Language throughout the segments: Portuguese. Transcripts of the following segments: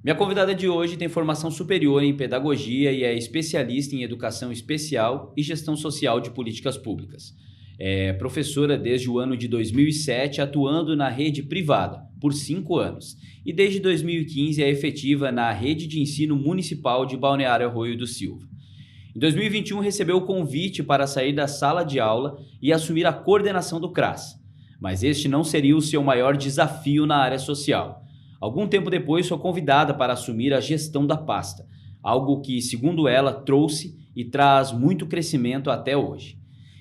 Minha convidada de hoje tem formação superior em pedagogia e é especialista em educação especial e gestão social de políticas públicas. É professora desde o ano de 2007, atuando na rede privada por 5 anos. E desde 2015 é efetiva na rede de ensino municipal de Balneário Arroio do Silva. Em 2021 recebeu o convite para sair da sala de aula e assumir a coordenação do CRAS. Mas este não seria o seu maior desafio na área social. Algum tempo depois, foi convidada para assumir a gestão da pasta, algo que, segundo ela, trouxe e traz muito crescimento até hoje.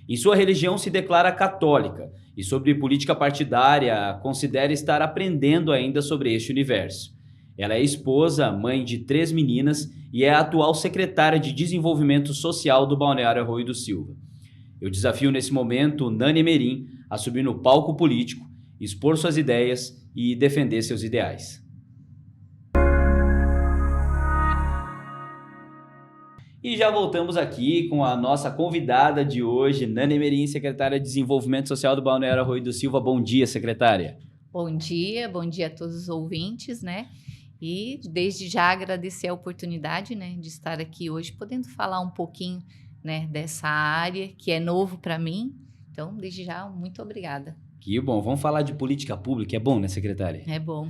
Em sua religião, se declara católica e, sobre política partidária, considera estar aprendendo ainda sobre este universo. Ela é esposa, mãe de 3 meninas e é a atual secretária de Desenvolvimento Social do Balneário Arroio do Silva. Eu desafio nesse momento Nani Merim a subir no palco político, expor suas ideias e defender seus ideais. E já voltamos aqui com a nossa convidada de hoje, Nani Merim, secretária de Desenvolvimento Social do Balneário Arroio do Silva. Bom dia, secretária. Bom dia a todos os ouvintes, né? E desde já agradecer a oportunidade, né, de estar aqui hoje, podendo falar um pouquinho, né, dessa área que é novo para mim. Então, desde já, muito obrigada. Que bom, vamos falar de política pública, é bom, né, secretária? É bom.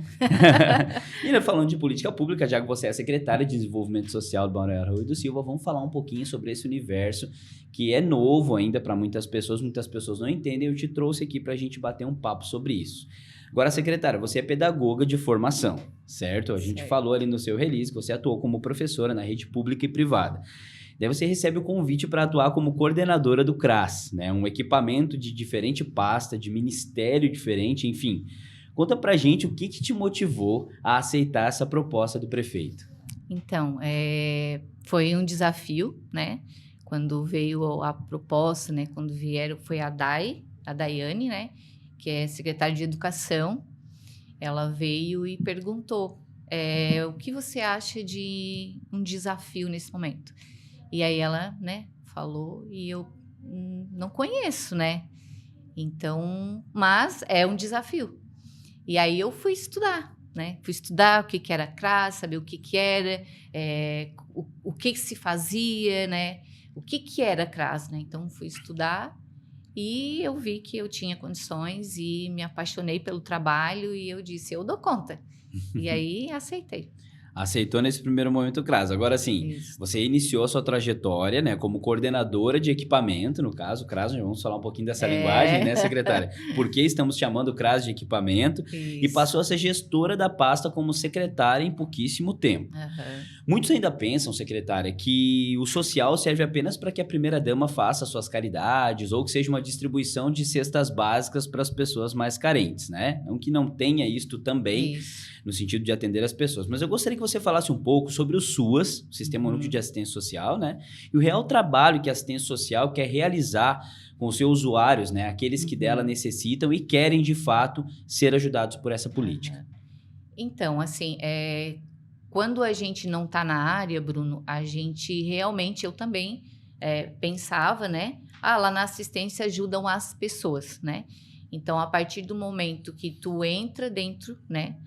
E falando de política pública, já que você é secretária de Desenvolvimento Social do Balneário Arroio do Silva, vamos falar um pouquinho sobre esse universo que é novo ainda para muitas pessoas não entendem. Eu te trouxe aqui para a gente bater um papo sobre isso. Agora, secretária, você é pedagoga de formação, certo? A gente falou ali no seu release que você atuou como professora na rede pública e privada. Daí você recebe o convite para atuar como coordenadora do CRAS, né? Um equipamento de diferente pasta, de ministério diferente, enfim. Conta pra gente o que te motivou a aceitar essa proposta do prefeito. Então, foi um desafio, né? Quando veio a proposta, né? Quando vieram, foi a Daiane, né? Que é secretária de Educação. Ela veio e perguntou, o que você acha de um desafio nesse momento? E aí ela, né, falou e eu não conheço, né? Então, mas é um desafio. E aí eu fui estudar, né? Fui estudar o que era CRAS, saber o que era, o que se fazia, né? O que era CRAS, né? Então, fui estudar e eu vi que eu tinha condições e me apaixonei pelo trabalho e eu disse, eu dou conta. E aí, aceitei. Aceitou nesse primeiro momento o CRAS. Agora, sim, você iniciou a sua trajetória, né, como coordenadora de equipamento, no caso, o CRAS, vamos falar um pouquinho dessa linguagem, né, secretária? Por que estamos chamando o CRAS de equipamento? Isso. E passou a ser gestora da pasta como secretária em pouquíssimo tempo. Muitos ainda pensam, secretária, que o social serve apenas para que a primeira-dama faça suas caridades ou que seja uma distribuição de cestas básicas para as pessoas mais carentes, né? Não que não tenha isto também, no sentido de atender as pessoas. Mas eu gostaria que você falasse um pouco sobre o SUAS, o Sistema Único de Assistência Social, né? E o real trabalho que a assistência social quer realizar com os seus usuários, né? Aqueles que dela necessitam e querem, de fato, ser ajudados por essa política. Então, assim, quando a gente não está na área, Bruno, a gente realmente, eu também pensava, né? Lá na assistência ajudam as pessoas, né? Então, a partir do momento que tu entra dentro, né?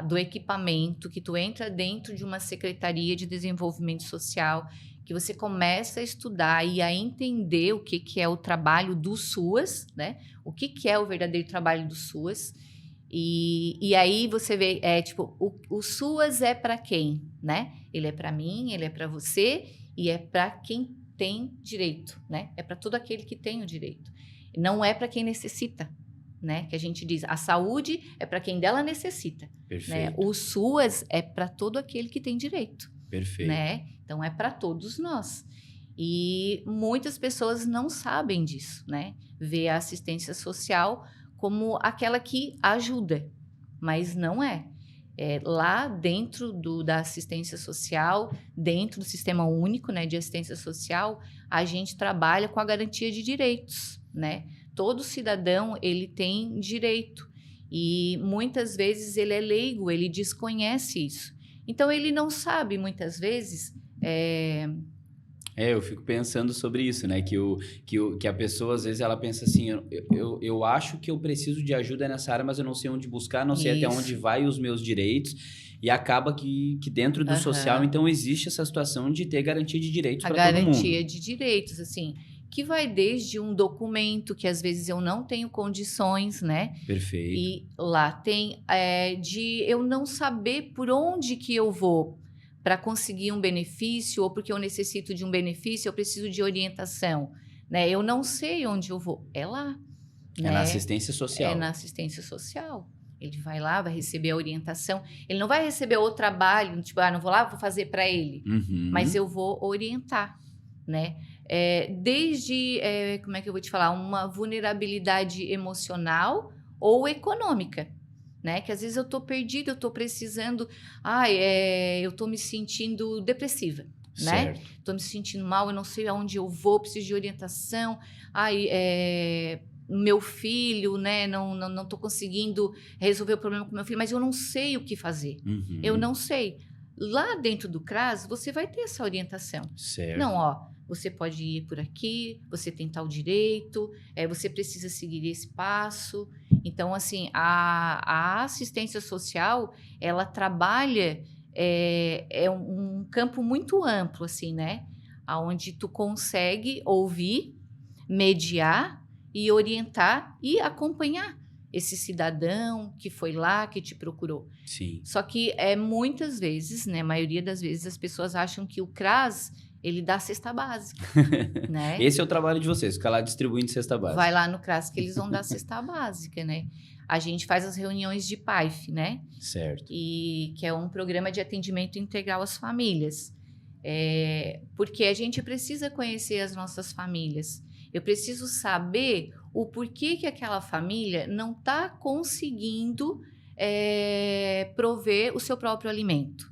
Do equipamento, que tu entra dentro de uma Secretaria de Desenvolvimento Social, que você começa a estudar e a entender o que é o trabalho do SUAS, né? O que é o verdadeiro trabalho do SUAS. E aí você vê, o SUAS é para quem, né? Ele é para mim, ele é para você e é para quem tem direito, né? É para todo aquele que tem o direito. Não é para quem necessita. Né, que a gente diz, a saúde é para quem dela necessita. Né? O SUAS é para todo aquele que tem direito. Perfeito. Né? Então, é para todos nós. E muitas pessoas não sabem disso, né? Vê a assistência social como aquela que ajuda, mas não é. Lá dentro da assistência social, dentro do Sistema Único, né, de Assistência Social, a gente trabalha com a garantia de direitos, né? Todo cidadão, ele tem direito e muitas vezes ele é leigo, ele desconhece isso. Então, ele não sabe, muitas vezes, Eu fico pensando sobre isso, né? Que a pessoa, às vezes, ela pensa assim: eu acho que eu preciso de ajuda nessa área, mas eu não sei onde buscar, não sei até onde Isso. vai os meus direitos. E acaba que dentro do social, Aham. então, existe essa situação de ter garantia de direitos A para todo garantia mundo. de direitos, assim, que vai desde um documento que às vezes eu não tenho condições, né? Perfeito. E lá tem de eu não saber por onde que eu vou para conseguir um benefício, ou porque eu necessito de um benefício, eu preciso de orientação, né? Eu não sei onde eu vou. É lá, É na né? assistência É na social. assistência social. Ele vai lá, vai receber a orientação. Ele não vai receber o trabalho, tipo, não vou lá, vou fazer para ele, mas Uhum. eu vou orientar, né? Desde, como é que eu vou te falar, uma vulnerabilidade emocional ou econômica, né? Que às vezes eu tô perdida, eu tô precisando, eu tô me sentindo depressiva, né? Certo. Tô me sentindo mal, eu não sei aonde eu vou, preciso de orientação. Meu filho, né? Não tô conseguindo resolver o problema com meu filho, mas eu não sei o que fazer. Eu Uhum. não sei. Lá dentro do CRAS, você vai ter essa orientação. Não, Certo. ó, você pode ir por aqui, você tem tal direito, você precisa seguir esse passo. Então, assim, a assistência social, ela trabalha, um campo muito amplo, assim, né? Onde tu consegue ouvir, mediar e orientar e acompanhar esse cidadão que foi lá, que te procurou. Sim. Só que muitas vezes, né, a maioria das vezes, as pessoas acham que o CRAS, ele dá cesta básica, né? Esse é o trabalho de vocês, ficar lá distribuindo cesta Vai básica. lá no CRAS que eles vão dar cesta básica, né? A gente faz as reuniões de PAIF, né? Certo. E que é um programa de atendimento integral às famílias. Porque a gente precisa conhecer as nossas famílias. Eu preciso saber o porquê que aquela família não está conseguindo prover o seu próprio alimento.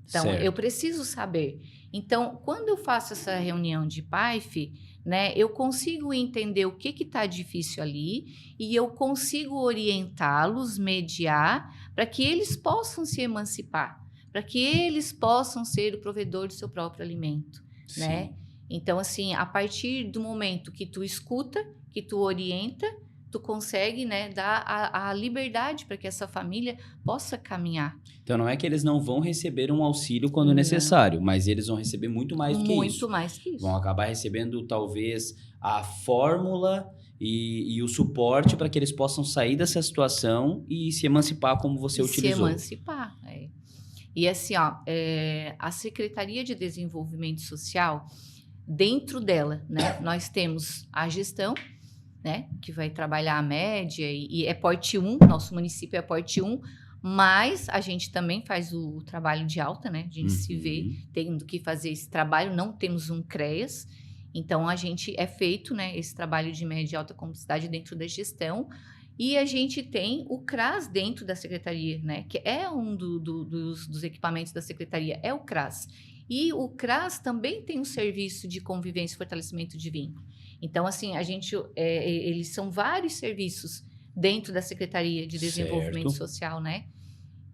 Então, eu Certo. preciso saber. Então, quando eu faço essa reunião de PAIF, né, eu consigo entender o que está difícil ali e eu consigo orientá-los, mediar, para que eles possam se emancipar, para que eles possam ser o provedor do seu próprio alimento, né? Sim. Então, assim, a partir do momento que tu escuta, que tu orienta, tu consegue, né, dar a liberdade para que essa família possa caminhar. Então não é que eles não vão receber um auxílio quando Não, necessário, mas eles vão receber muito mais do que isso. muito mais que Vão isso. acabar recebendo talvez a fórmula e o suporte para que eles possam sair dessa situação e se emancipar como você E se utilizou. emancipar. E assim, ó, a Secretaria de Desenvolvimento Social, dentro dela, né, nós temos a gestão, né, que vai trabalhar a média e é porte 1, nosso município é porte 1, mas a gente também faz o trabalho de alta, né? A gente se vê Uhum. tendo que fazer esse trabalho, não temos um CREAS, então a gente feito, né, esse trabalho de média e alta complexidade dentro da gestão. E a gente tem o CRAS dentro da secretaria, né? Que é um dos equipamentos da secretaria, é o CRAS. E o CRAS também tem um serviço de convivência e fortalecimento de vínculo. Então, assim, eles são vários serviços dentro da Secretaria de Desenvolvimento Certo. Social, né?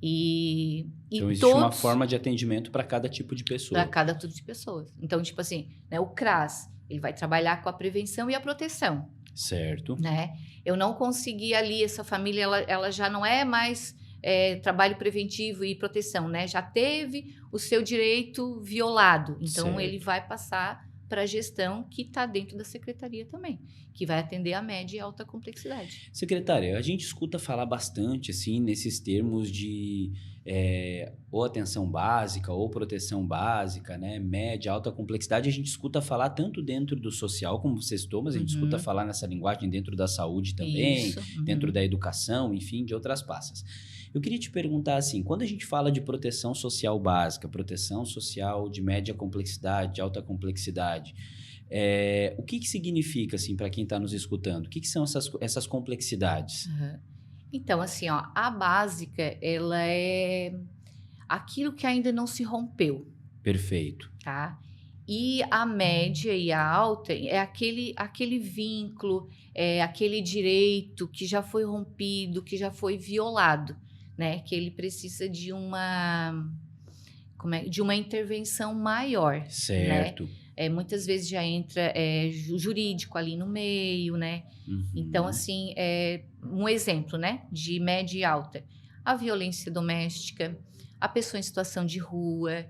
E Então existe uma todos forma de atendimento para cada tipo de para pessoa. cada tipo de pessoas. Então, tipo assim, né, o CRAS, ele vai trabalhar com a prevenção e a proteção, Certo. né? Eu não consegui ali, essa família, ela já não é mais trabalho preventivo e proteção, né? Já teve o seu direito violado. Então, ele Certo. vai passar para a gestão que está dentro da secretaria também, que vai atender a média e alta complexidade. Secretária, a gente escuta falar bastante, assim, nesses termos de ou atenção básica ou proteção básica, né? Média, alta complexidade. A gente escuta falar tanto dentro do social, como você citou, mas a gente escuta Uhum, falar nessa linguagem dentro da saúde também, isso. dentro Uhum. da educação, enfim, de outras passas. Eu queria te perguntar assim, quando a gente fala de proteção social básica, proteção social de média complexidade, de alta complexidade, o que significa, assim, para quem está nos escutando? O que são essas complexidades? Aham. Então, assim, ó, a básica, ela é aquilo que ainda não se rompeu, Perfeito. tá? E a média e a alta é aquele vínculo, aquele direito que já foi rompido, que já foi violado, né? Que ele precisa de uma intervenção maior, né? Certo. muitas vezes já entra jurídico ali no meio, né? Então, assim, um exemplo, né, de média e alta. A violência doméstica, a pessoa em situação de rua,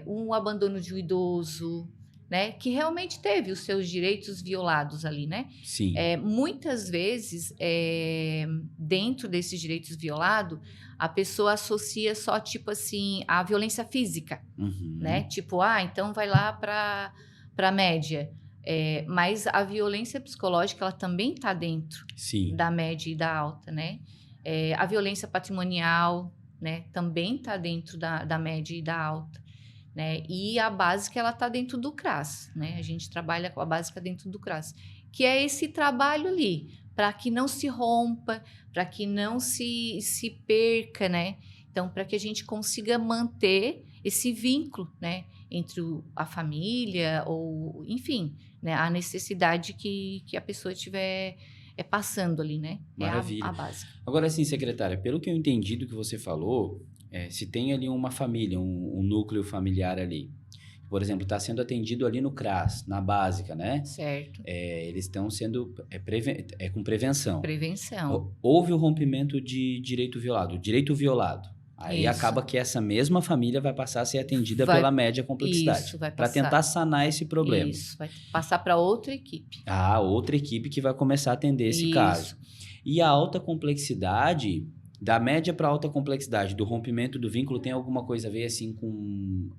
um abandono de um idoso, né, que realmente teve os seus direitos violados ali, né? Sim. Muitas vezes, dentro desses direitos violados, a pessoa associa só, tipo assim, a violência física, né? Tipo, então vai lá para a média. Mas a violência psicológica, ela também está dentro da média e da alta, né? A violência patrimonial, né, também está dentro da média e da alta. Né? E a básica, ela está dentro do CRAS, né? A gente trabalha com a básica dentro do CRAS, que é esse trabalho ali, para que não se rompa, para que não se perca, né? Então, para que a gente consiga manter esse vínculo, né, entre a família ou, enfim, né, a necessidade que a pessoa tiver passando ali, né? Maravilha. É a básica. Agora, sim, secretária, pelo que eu entendi do que você falou, se tem ali uma família, um núcleo familiar ali, por exemplo, está sendo atendido ali no CRAS, na básica, né? Certo. Eles estão sendo com prevenção. Prevenção. Houve o rompimento de direito violado. Aí acaba que essa mesma família vai passar a ser atendida pela média complexidade. Isso, vai passar. Para tentar sanar esse problema. Isso, vai passar para outra equipe. Outra equipe que vai começar a atender esse caso. E a alta complexidade, da média para alta complexidade, do rompimento do vínculo, tem alguma coisa a ver assim com,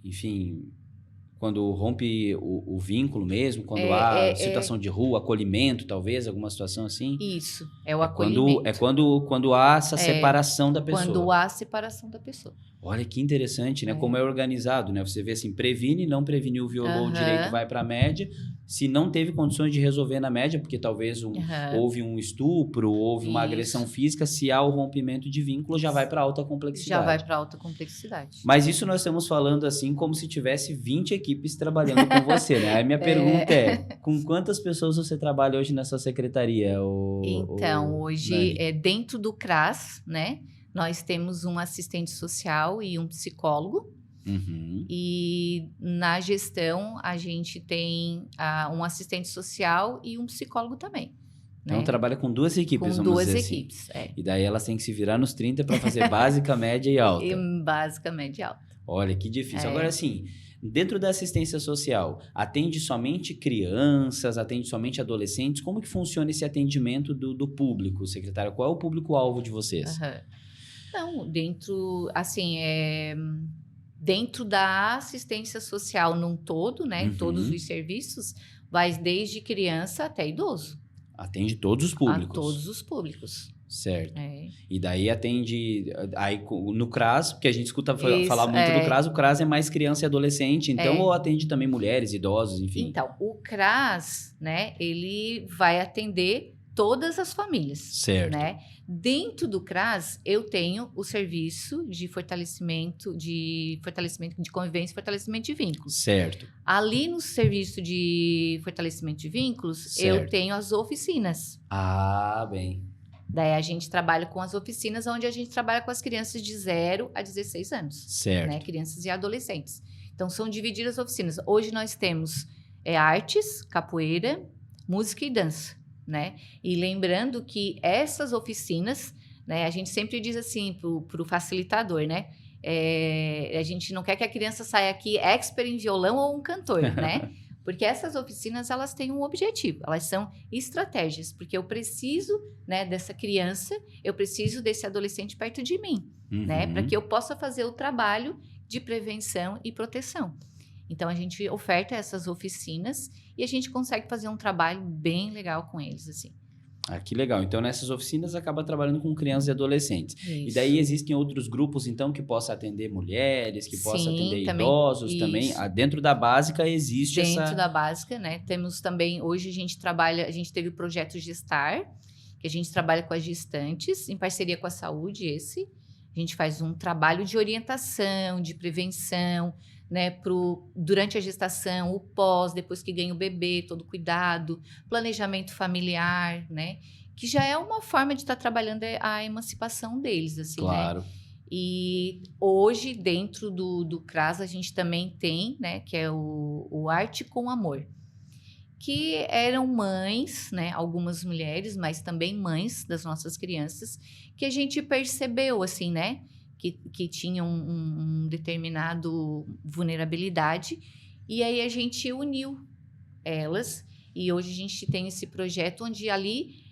enfim, quando rompe o vínculo mesmo, quando há situação de rua, acolhimento, talvez, alguma situação assim? Isso, o acolhimento. Quando há essa separação da pessoa. Quando há separação da pessoa. Olha que interessante, né? Como é organizado, né? Você vê assim, previne, não preveniu, violou o direito, vai para a média. Se não teve condições de resolver na média, porque talvez houve um estupro, houve uma agressão física, se há o rompimento de vínculo, já vai para alta complexidade. Já vai para alta complexidade. Mas isso nós estamos falando assim como se tivesse 20 equipes trabalhando com você, né? A minha pergunta com quantas pessoas você trabalha hoje na sua secretaria? Hoje, dentro do CRAS, né? Nós temos um assistente social e um psicólogo. E na gestão a gente tem um assistente social e um psicólogo também. Então trabalha com duas equipes, vamos dizer assim. Com duas equipes, E daí elas têm que se virar nos 30 para fazer básica, média e alta. Básica, média e alta. Olha, que difícil. Agora, assim, dentro da assistência social, atende somente crianças, atende somente adolescentes? Como que funciona esse atendimento do público, secretária? Qual é o público-alvo de vocês? Então, dentro da assistência social num todo, né? Todos os serviços, vai desde criança até idoso. Atende todos os públicos. A todos os públicos. Certo. E daí atende no CRAS, porque a gente escuta falar muito do CRAS, o CRAS é mais criança e adolescente, então ou atende também mulheres, idosos, enfim. Então, o CRAS, né, ele vai atender todas as famílias. Certo. Né? Dentro do CRAS, eu tenho o serviço de fortalecimento de convivência e fortalecimento de vínculos. Certo. Ali no serviço de fortalecimento de vínculos, eu tenho as oficinas. Bem. Daí a gente trabalha com as oficinas, onde a gente trabalha com as crianças de 0 a 16 anos. Certo. Né? Crianças e adolescentes. Então, são divididas as oficinas. Hoje nós temos artes, capoeira, música e dança. Né? E lembrando que essas oficinas, né, a gente sempre diz assim para o facilitador, né? A gente não quer que a criança saia aqui expert em violão ou um cantor, né? Porque essas oficinas, elas têm um objetivo, elas são estratégias, porque eu preciso, né, dessa criança, eu preciso desse adolescente perto de mim, né? Para que eu possa fazer o trabalho de prevenção e proteção. Então, a gente oferta essas oficinas e a gente consegue fazer um trabalho bem legal com eles, assim. Que legal. Então, nessas oficinas, acaba trabalhando com crianças e adolescentes. Isso. E daí, existem outros grupos, então, que possam atender mulheres, que possam atender também, idosos também. Dentro da básica, existe Dentro da básica, né? Temos também, hoje a gente teve o projeto Gestar, que a gente trabalha com as gestantes, em parceria com a saúde, A gente faz um trabalho de orientação, de prevenção, né, durante a gestação, o pós, depois que ganha o bebê, todo cuidado, planejamento familiar, né, que já é uma forma de estar trabalhando a emancipação deles, assim, claro. Né? E hoje, dentro do CRAS, a gente também tem, né, que é o Arte com Amor, que eram mães, né, algumas mulheres, mas também mães das nossas crianças, que a gente percebeu, assim, né, que tinham um determinado vulnerabilidade, e aí a gente uniu elas, e hoje a gente tem esse projeto onde ali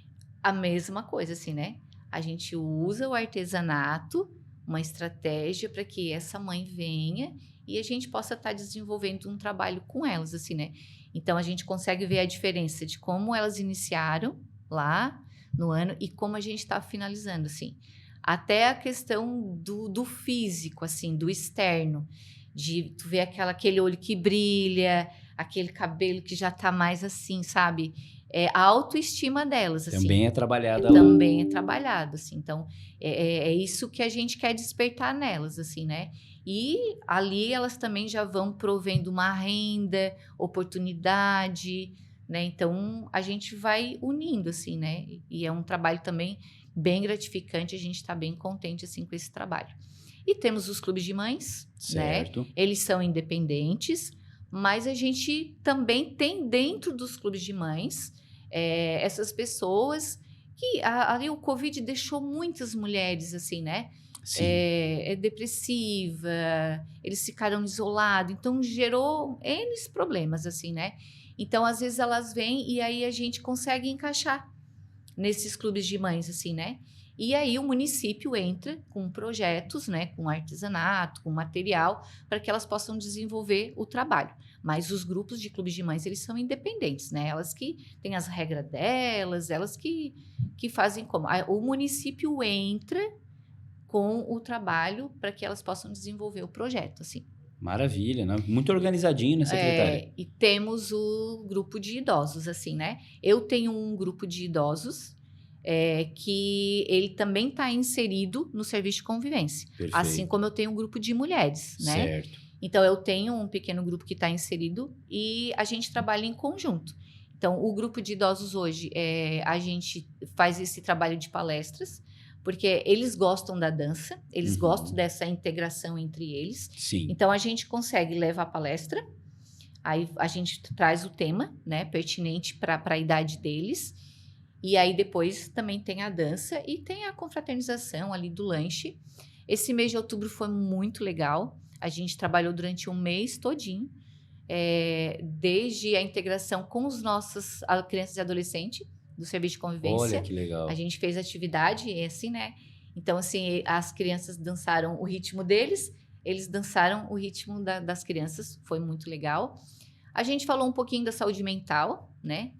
a mesma coisa, assim, né? A gente usa o artesanato, uma estratégia para que essa mãe venha e a gente possa estar desenvolvendo um trabalho com elas, assim, né? Então a gente consegue ver a diferença de como elas iniciaram lá no ano e como a gente está finalizando, assim. Até a questão do físico, assim, do externo, de tu ver aquele olho que brilha, aquele cabelo que já tá mais assim, sabe? A autoestima delas, assim. Também é trabalhada lá. Também é trabalhado, assim. Então, é isso que a gente quer despertar nelas, assim, né? E ali elas também já vão provendo uma renda, oportunidade, né? Então, a gente vai unindo, assim, né? E é um trabalho também bem gratificante, a gente está bem contente, assim, com esse trabalho. E temos os clubes de mães, Certo. né? Eles são independentes, mas a gente também tem dentro dos clubes de mães essas pessoas que ali o Covid deixou muitas mulheres assim, né? Sim. Depressiva, eles ficaram isolados, então gerou N problemas assim, né? Então às vezes elas vêm e aí a gente consegue encaixar nesses clubes de mães assim, né? E aí o município entra com projetos, né, com artesanato, com material, para que elas possam desenvolver o trabalho. Mas os grupos de clubes de mães, eles são independentes, né? Elas que têm as regras delas, elas que fazem como. O município entra com o trabalho para que elas possam desenvolver o projeto, assim. Maravilha, né? Muito organizadinho, né, secretária? E temos o grupo de idosos, assim, né? Eu tenho um grupo de idosos que ele também está inserido no serviço de convivência. Perfeito. Assim como eu tenho um grupo de mulheres, né? Certo. Então, eu tenho um pequeno grupo que está inserido e a gente trabalha em conjunto. Então, o grupo de idosos hoje, a gente faz esse trabalho de palestras, porque eles gostam da dança, eles gostam dessa integração entre eles. Sim. Então, a gente consegue levar a palestra, aí a gente traz o tema, né, pertinente para a idade deles, e aí depois também tem a dança e tem a confraternização ali do lanche. Esse mês de outubro foi muito legal, a gente trabalhou durante um mês todinho, desde a integração com os nossos crianças e adolescentes, do serviço de convivência. Olha que legal. A gente fez atividade, assim, né? Então, assim, as crianças dançaram o ritmo deles, eles dançaram o ritmo das crianças, foi muito legal. A gente falou um pouquinho da saúde mental, né?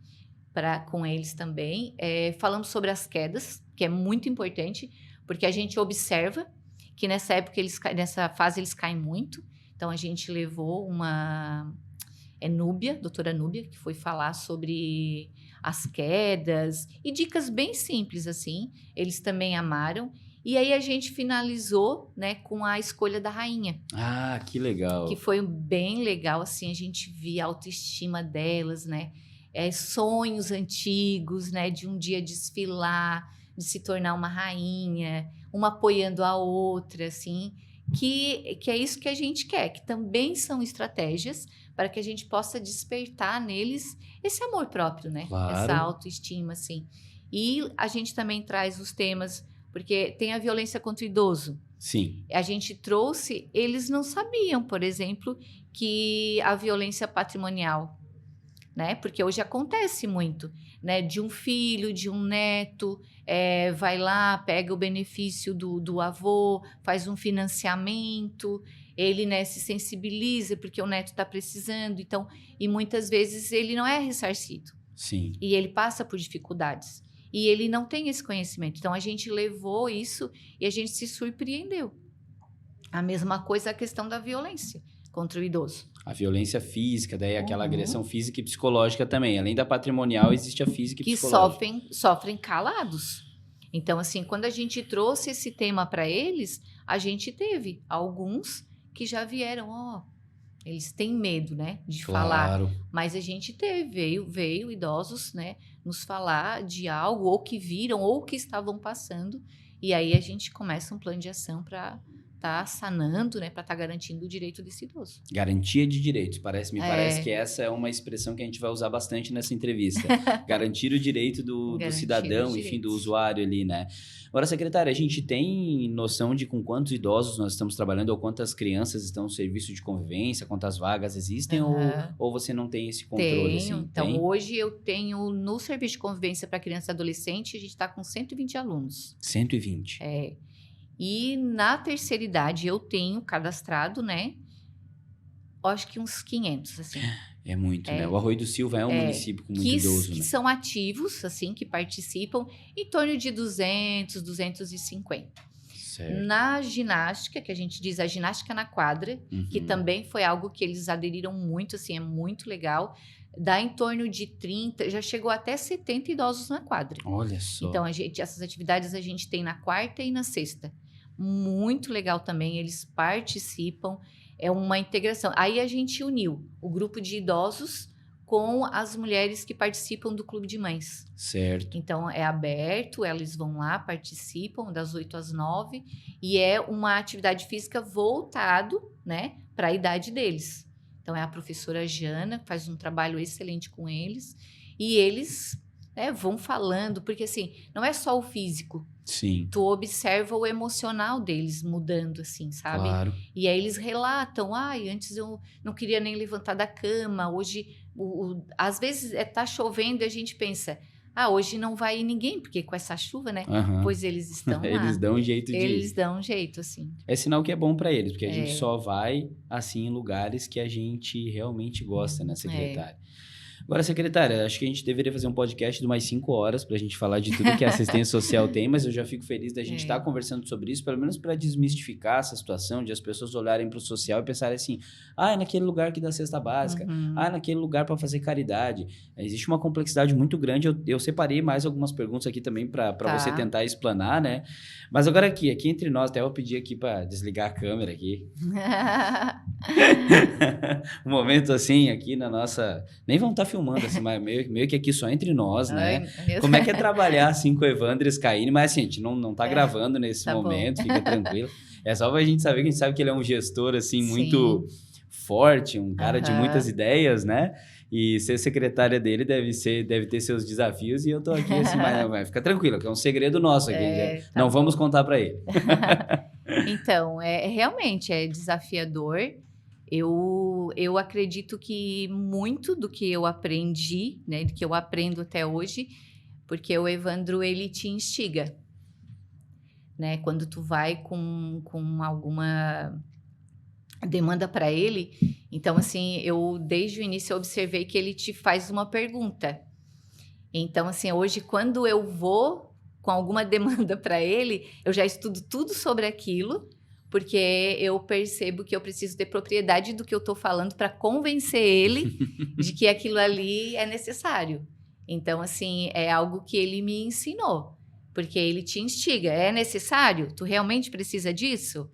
Com eles também. Falamos sobre as quedas, que é muito importante, porque a gente observa que nessa época, nessa fase, eles caem muito. Então, a gente levou uma... Núbia, doutora Núbia, que foi falar sobre as quedas e dicas bem simples, assim. Eles também amaram. E aí a gente finalizou, né, com a escolha da rainha. Ah, que legal. Que foi bem legal, assim, a gente via a autoestima delas, né? Sonhos antigos, né, de um dia desfilar, de se tornar uma rainha, uma apoiando a outra, assim, que é isso que a gente quer, que também são estratégias para que a gente possa despertar neles esse amor próprio, né? Claro. Essa autoestima, assim. E a gente também traz os temas, porque tem a violência contra o idoso. Sim. A gente trouxe, eles não sabiam, por exemplo, que a violência patrimonial, né? Porque hoje acontece muito, né? De um filho, de um neto, vai lá, pega o benefício do avô, faz um financiamento, ele, né, se sensibiliza porque o neto está precisando, então, e muitas vezes ele não é ressarcido. Sim. E ele passa por dificuldades. E ele não tem esse conhecimento. Então, a gente levou isso e a gente se surpreendeu. A mesma coisa a questão da violência contra o idoso. A violência física, daí aquela agressão física e psicológica também. Além da patrimonial, existe a física e psicológica. Que sofrem calados. Então, assim, quando a gente trouxe esse tema para eles, a gente teve alguns que já vieram, Eles têm medo, né, de falar. Claro. Mas a gente veio idosos, né, nos falar de algo, ou que viram, ou que estavam passando. E aí a gente começa um plano de ação para estar sanando, né, para estar garantindo o direito desse idoso. Garantia de direitos. Me parece que É, essa é uma expressão que a gente vai usar bastante nessa entrevista. Garantir o direito do garantir cidadão, os enfim, do direitos. usuário ali, né? Agora, secretária, a gente tem noção de com quantos idosos nós estamos trabalhando ou quantas crianças estão no serviço de convivência, quantas vagas existem Aham. ou você não tem esse controle Tenho. assim? Então, Tem? hoje eu tenho no serviço de convivência para criança e adolescente, a gente está com 120 alunos. 120. É, e na terceira idade eu tenho cadastrado, né? Acho que uns 500, assim. É muito, né? É, O Arroio do Silva é um município com muito idoso, que né? são ativos, assim, que participam, em torno de 200, 250. Certo. Na ginástica, que a gente diz a ginástica na quadra, que Uhum. também foi algo que eles aderiram muito, assim, é muito legal. Dá em torno de 30, já chegou até 70 idosos na quadra. Olha só. Então, essas atividades a gente tem na quarta e na sexta. Muito legal também, eles participam, é uma integração. Aí a gente uniu o grupo de idosos com as mulheres que participam do clube de mães. Certo. Então, é aberto, elas vão lá, participam das 8 às 9, e é uma atividade física voltado, né, para a idade deles. Então, é a professora Jana, que faz um trabalho excelente com eles, e eles, né, vão falando, porque assim, não é só o físico, Sim. tu observa o emocional deles mudando, assim, sabe? Claro. E aí eles relatam, antes eu não queria nem levantar da cama, hoje, às vezes tá chovendo e a gente pensa, hoje não vai ir ninguém, porque com essa chuva, né? Aham. Pois eles estão lá. Eles dão um jeito de ir. Eles dão um jeito, assim. É sinal que é bom para eles, porque a gente É. só vai, assim, em lugares que a gente realmente gosta, né, secretária? Agora, secretária, acho que a gente deveria fazer um podcast de umas 5 horas para a gente falar de tudo que a assistência social tem, mas eu já fico feliz da gente estar conversando sobre isso, pelo menos para desmistificar essa situação, de as pessoas olharem para o social e pensarem assim, é naquele lugar que dá cesta básica, Uhum. é naquele lugar para fazer caridade. Existe uma complexidade muito grande, eu separei mais algumas perguntas aqui também para Tá. você tentar explanar, né? Mas agora aqui entre nós, até vou pedir aqui para desligar a câmera aqui. Um momento assim, aqui na nossa... Nem vamos estar filmando, assim, mas meio que aqui só entre nós, né? Como é que é trabalhar assim com o Evandro Scaini? Mas assim, a gente não tá gravando nesse tá momento, bom. fica tranquilo. É só pra gente saber, que a gente sabe que ele é um gestor, assim, muito forte, um cara de muitas ideias, né? E ser secretária dele deve ter seus desafios, e eu tô aqui assim, mas fica tranquilo, que é um segredo nosso aqui, não vamos contar para ele. Então, realmente é desafiador. Eu acredito que muito do que eu aprendi, né, do que eu aprendo até hoje, porque o Evandro, ele te instiga, né? Quando tu vai com alguma demanda para ele, então, assim, eu desde o início eu observei que ele te faz uma pergunta. Então, assim, hoje, quando eu vou com alguma demanda para ele, eu já estudo tudo sobre aquilo, porque eu percebo que eu preciso ter propriedade do que eu estou falando para convencer ele de que aquilo ali é necessário. Então, assim, é algo que ele me ensinou, porque ele te instiga. É necessário? Tu realmente precisa disso?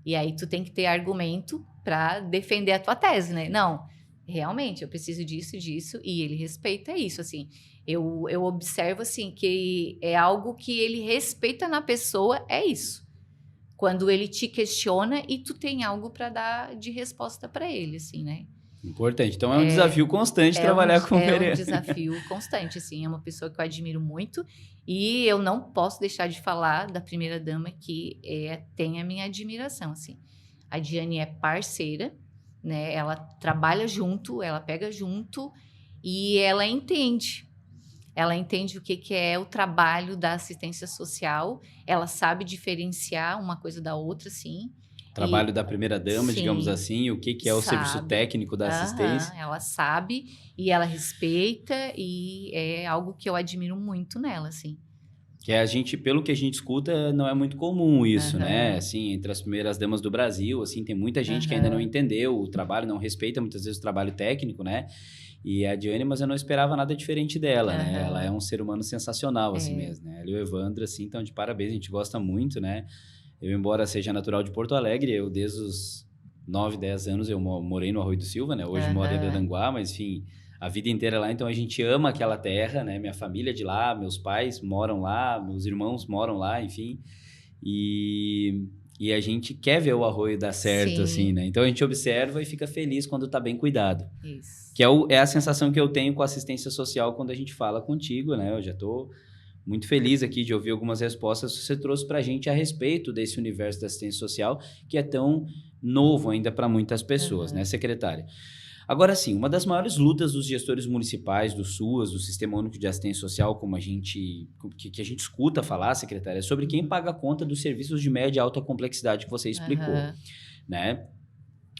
E aí tu tem que ter argumento para defender a tua tese, né? Não, realmente, eu preciso disso, e ele respeita isso, assim. Eu observo, assim, que é algo que ele respeita na pessoa, é isso. Quando ele te questiona e tu tem algo para dar de resposta para ele, assim, né? Importante. Então, é um desafio constante trabalhar com o vereador. É um desafio constante, assim. É uma pessoa que eu admiro muito. E eu não posso deixar de falar da primeira-dama, que tem a minha admiração, assim. A Diane é parceira, né? Ela trabalha junto, ela pega junto e ela entende. Ela entende o que é o trabalho da assistência social. Ela sabe diferenciar uma coisa da outra, sim. Trabalho da primeira-dama, digamos Sim, assim, o que é o serviço técnico da assistência. Ela sabe e ela respeita, e é algo que eu admiro muito nela, assim. Que a gente, pelo que a gente escuta, não é muito comum isso, né? Assim, entre as primeiras damas do Brasil, assim, tem muita gente que ainda não entendeu o trabalho, não respeita muitas vezes o trabalho técnico, né? E a Diane, mas eu não esperava nada diferente dela, né? Ela é um ser humano sensacional, assim mesmo, né? Ela e o Evandro, assim, então de parabéns, a gente gosta muito, né? Eu, embora seja natural de Porto Alegre, eu desde os 9, 10 anos eu morei no Arroio do Silva, né? Hoje moro em Araranguá, mas enfim, a vida inteira lá. Então a gente ama aquela terra, né? Minha família é de lá, meus pais moram lá, meus irmãos moram lá, enfim. E a gente quer ver o arroio dar certo, Sim. assim, né? Então a gente observa e fica feliz quando tá bem cuidado. Isso. Que é a sensação que eu tenho com assistência social quando a gente fala contigo, né? Eu já tô muito feliz aqui de ouvir algumas respostas que você trouxe pra gente a respeito desse universo da assistência social, que é tão novo ainda para muitas pessoas, né, secretária? Agora sim, uma das maiores lutas dos gestores municipais, do SUAS, do Sistema Único de Assistência Social, como que a gente escuta falar, secretária, é sobre quem paga a conta dos serviços de média e alta complexidade que você explicou, né?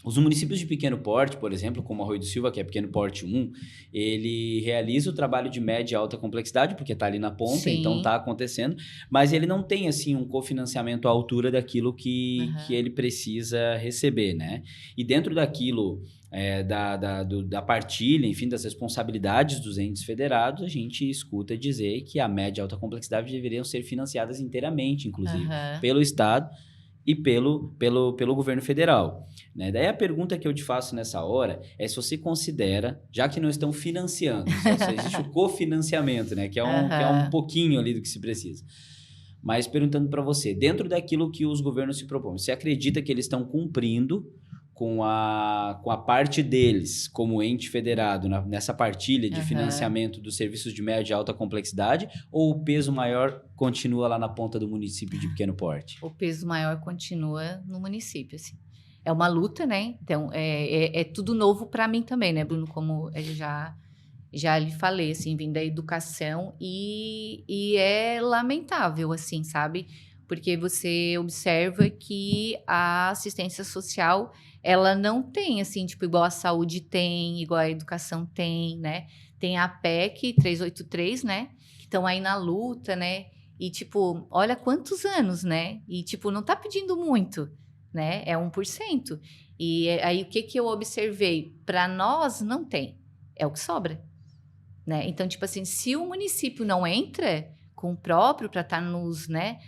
Os municípios de pequeno porte, por exemplo, como Arroio do Silva, que é pequeno porte 1, ele realiza o trabalho de média e alta complexidade, porque está ali na ponta, então está acontecendo, mas ele não tem, assim, um cofinanciamento à altura daquilo que ele precisa receber, né? E dentro daquilo, da partilha, enfim, das responsabilidades dos entes federados, a gente escuta dizer que a média e alta complexidade deveriam ser financiadas inteiramente, inclusive, pelo Estado e pelo governo federal, né? Daí a pergunta que eu te faço nessa hora é se você considera, já que não estão financiando, só existe o cofinanciamento, né? Que é um pouquinho ali do que se precisa. Mas perguntando para você, dentro daquilo que os governos se propõem, você acredita que eles estão cumprindo com a parte deles, como ente federado, nessa partilha de financiamento dos serviços de média e alta complexidade, ou o peso maior continua lá na ponta do município de pequeno porte? O peso maior continua no município, assim. É uma luta, né? Então, é tudo novo para mim também, né, Bruno? Como eu já lhe falei, assim, vim da educação e é lamentável, assim, sabe? Porque você observa que a assistência social, ela não tem, assim, tipo, igual a saúde tem, igual a educação tem, né? Tem a PEC 383, né? Que estão aí na luta, né? E, tipo, olha quantos anos, né? E, tipo, não tá pedindo muito, né? É 1%. E aí, o que eu observei? Para nós, não tem. É o que sobra, né? Então, tipo assim, se o município não entra com o próprio para estar nos, né?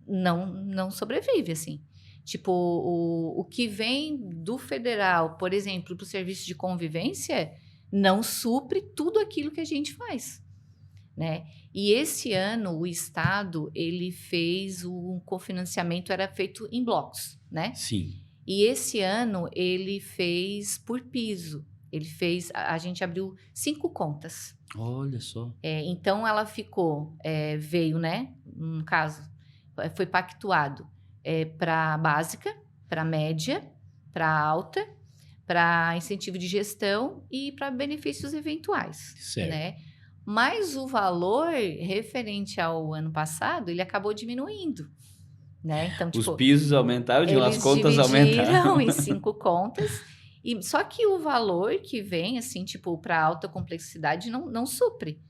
Não sobrevive, assim. Tipo, o que vem do federal, por exemplo, para o serviço de convivência, não supre tudo aquilo que a gente faz, né? E esse ano, o Estado, ele fez um cofinanciamento, era feito em blocos, né? Sim. E esse ano, ele fez por piso. Ele fez, a gente abriu 5 contas. Olha só. Então, ela ficou, veio, né? No caso, foi pactuado para básica, para média, para alta, para incentivo de gestão e para benefícios eventuais, Certo. né? Mas o valor referente ao ano passado, ele acabou diminuindo, né? Então, Os tipo, pisos aumentaram, as contas aumentaram. eles dividiram em 5 contas, e só que o valor que vem, assim, tipo, para alta complexidade não supre,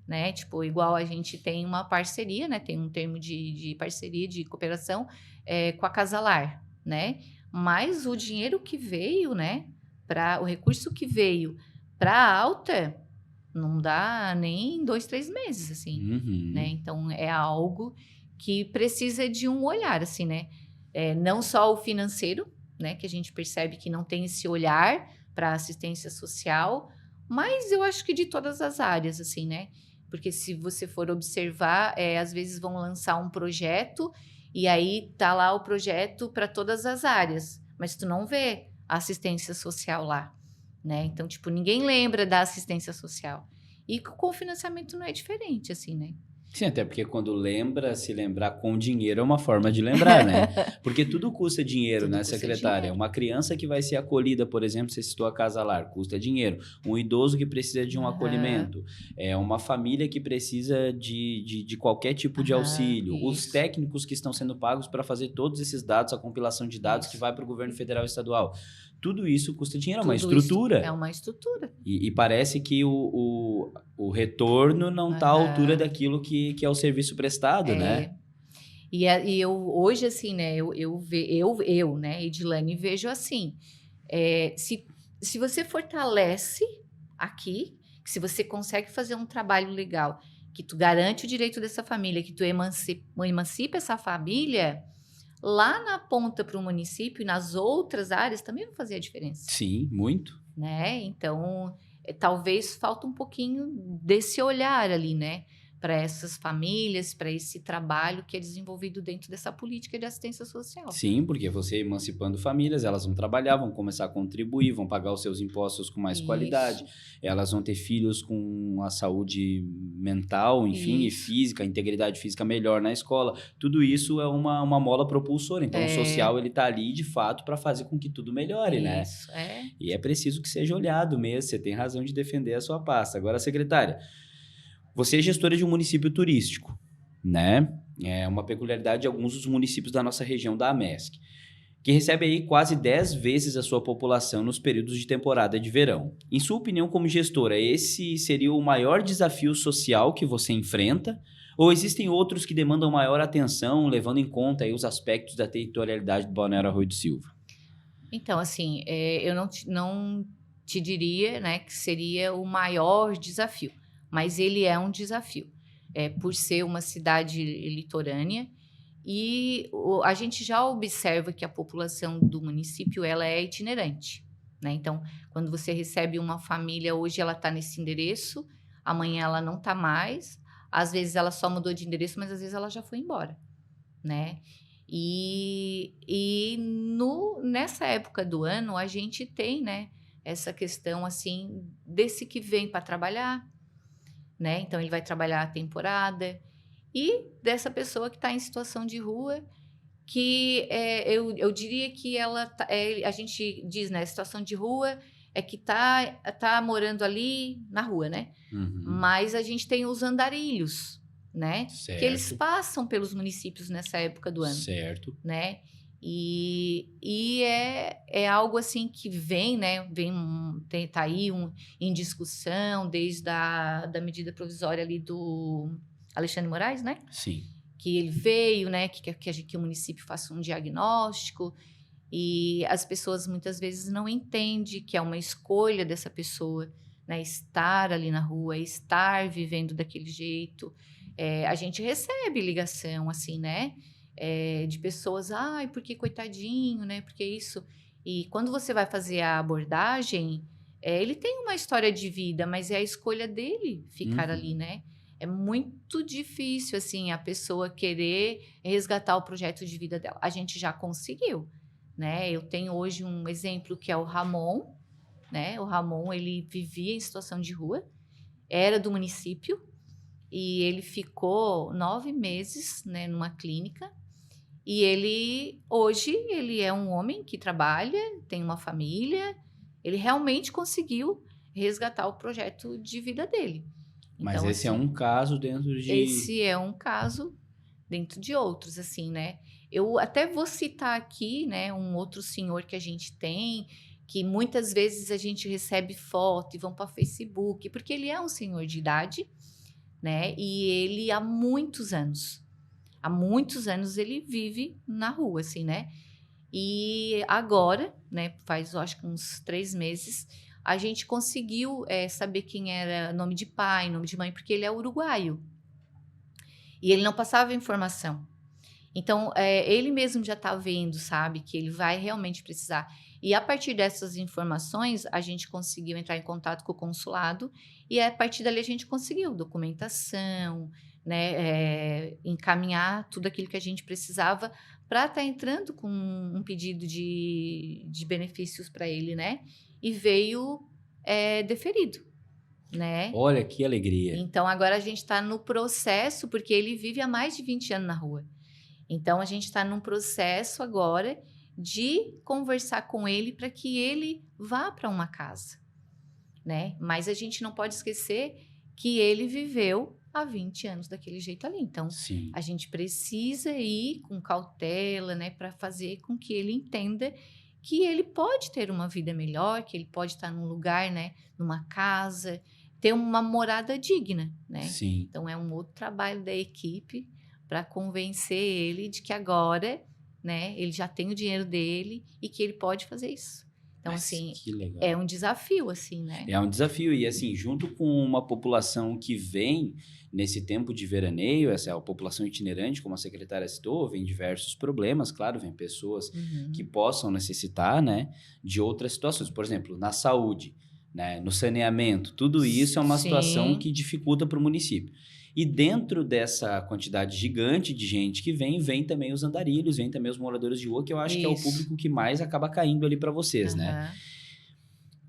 né? Tipo, igual a gente tem uma parceria, né? Tem um termo de parceria, de cooperação com a Casalar, né? Mas o dinheiro que veio, né? O recurso que veio para alta não dá nem 2, 3 meses, assim, né? Então, é algo que precisa de um olhar, assim, né? Não só o financeiro, né? Que a gente percebe que não tem esse olhar para assistência social, mas eu acho que de todas as áreas, assim, né? Porque se você for observar, às vezes vão lançar um projeto e aí tá lá o projeto para todas as áreas, mas tu não vê a assistência social lá, né? Então, tipo, ninguém lembra da assistência social. E com o financiamento não é diferente, assim, né? Sim, até porque quando se lembrar com dinheiro é uma forma de lembrar, né? Porque tudo custa dinheiro, Tudo né, custa secretária? dinheiro. Uma criança que vai ser acolhida, por exemplo, você citou a Casalar, custa dinheiro. Um idoso que precisa de um acolhimento. Uma família que precisa de qualquer tipo de auxílio. Os Isso. técnicos que estão sendo pagos para fazer todos esses dados, a compilação de dados que vai para o governo federal e estadual. Tudo isso custa dinheiro, é uma Tudo isso estrutura. é uma estrutura. E parece que o retorno não está à altura daquilo que é o serviço prestado, né? E eu hoje, assim, né, eu, né, Edilane, vejo assim, se você fortalece aqui, se você consegue fazer um trabalho legal, que tu garante o direito dessa família, que tu emancipa essa família, lá na ponta para o município e nas outras áreas também vai fazer a diferença, Sim, muito. né? Então, talvez falta um pouquinho desse olhar ali, né? Para essas famílias, para esse trabalho que é desenvolvido dentro dessa política de assistência social. Sim, porque você emancipando famílias, elas vão trabalhar, vão começar a contribuir, vão pagar os seus impostos com mais qualidade, Isso, elas vão ter filhos com a saúde mental, enfim, e isso. física, a integridade física melhor na escola. Tudo isso é uma mola propulsora. Então, o social, É, ele tá ali, de fato, para fazer com que tudo melhore, né? isso, é. E é preciso que seja olhado mesmo, você tem razão de defender a sua pasta. Agora, secretária, você é gestora de um município turístico, né? É uma peculiaridade de alguns dos municípios da nossa região da AMESC, que recebe aí quase 10 vezes a sua população nos períodos de temporada de verão. Em sua opinião, como gestora, esse seria o maior desafio social que você enfrenta? Ou existem outros que demandam maior atenção, levando em conta aí os aspectos da territorialidade do Balneário Arroio do Silva? Então, assim, eu não te diria, né, que seria o maior desafio, mas ele é um desafio, por ser uma cidade litorânea e a gente já observa que a população do município ela é itinerante, né? Então, quando você recebe uma família, hoje ela está nesse endereço, amanhã ela não está mais, às vezes ela só mudou de endereço, mas às vezes ela já foi embora, né? Nessa época do ano, a gente tem, né, essa questão, assim, desse que vem para trabalhar, né? Então, ele vai trabalhar a temporada. E dessa pessoa que está em situação de rua, que eu diria que a gente diz, né, situação de rua é que tá morando ali na rua, né? Uhum. Mas a gente tem os andarilhos, né? Que eles Certo, passam pelos municípios nessa época do ano, certo. né? E é algo assim que vem, né? Tá aí em discussão desde da medida provisória ali do Alexandre Moraes, né? Sim. Que ele veio, né? Que o município faça um diagnóstico e as pessoas muitas vezes não entendem que é uma escolha dessa pessoa, né? Estar ali na rua, estar vivendo daquele jeito. A gente recebe ligação, assim, né? De pessoas, ai, porque coitadinho, né? Porque isso. E quando você vai fazer a abordagem, ele tem uma história de vida, mas é a escolha dele ficar ali, Uhum. né? É muito difícil, assim, a pessoa querer resgatar o projeto de vida dela. A gente já conseguiu, né? Eu tenho hoje um exemplo que é o Ramon, né? O Ramon, ele vivia em situação de rua, era do município e ele ficou 9 meses, né, numa clínica. E hoje, ele é um homem que trabalha, tem uma família, ele realmente conseguiu resgatar o projeto de vida dele. Mas Então, esse é assim, um caso dentro de. esse é um caso dentro de outros, assim, né. Eu até vou citar aqui, né, um outro senhor que a gente tem, que muitas vezes a gente recebe foto e vão para Facebook, porque ele é um senhor de idade, né, e ele há muitos anos ele vive na rua, assim, né. E agora, né, faz eu acho que uns 3 meses, a gente conseguiu, saber quem era nome de pai, nome de mãe, porque ele é uruguaio. E ele não passava informação. Então, ele mesmo já está vendo, sabe, que ele vai realmente precisar. E a partir dessas informações, a gente conseguiu entrar em contato com o consulado e a partir dali a gente conseguiu documentação, né, encaminhar tudo aquilo que a gente precisava para estar entrando com um pedido de benefícios para ele, né? E veio deferido, né? Olha que alegria. Então agora a gente está no processo, porque ele vive há mais de 20 anos na rua. Então a gente está num processo agora de conversar com ele para que ele vá para uma casa, né? Mas a gente não pode esquecer que ele viveu há 20 anos daquele jeito ali. Então Sim. a gente precisa ir com cautela, né, para fazer com que ele entenda que ele pode ter uma vida melhor, que ele pode estar num lugar, né, numa casa, ter uma morada digna, né? Sim. Então é um outro trabalho da equipe para convencer ele de que agora, né, ele já tem o dinheiro dele e que ele pode fazer isso. Então, Mas assim, que é legal. um desafio, assim, né? É um desafio. E assim, junto com uma população que vem nesse tempo de veraneio, essa é a população itinerante, como a secretária citou, vem diversos problemas, claro, vem pessoas que possam necessitar, né, de outras situações. Por exemplo, na saúde, né, no saneamento, tudo isso é uma situação Sim. que dificulta para o município. E dentro dessa quantidade gigante de gente que vem também os andarilhos, vem também os moradores de rua, que eu acho que é o Isso. público que mais acaba caindo ali para vocês, né? Aham.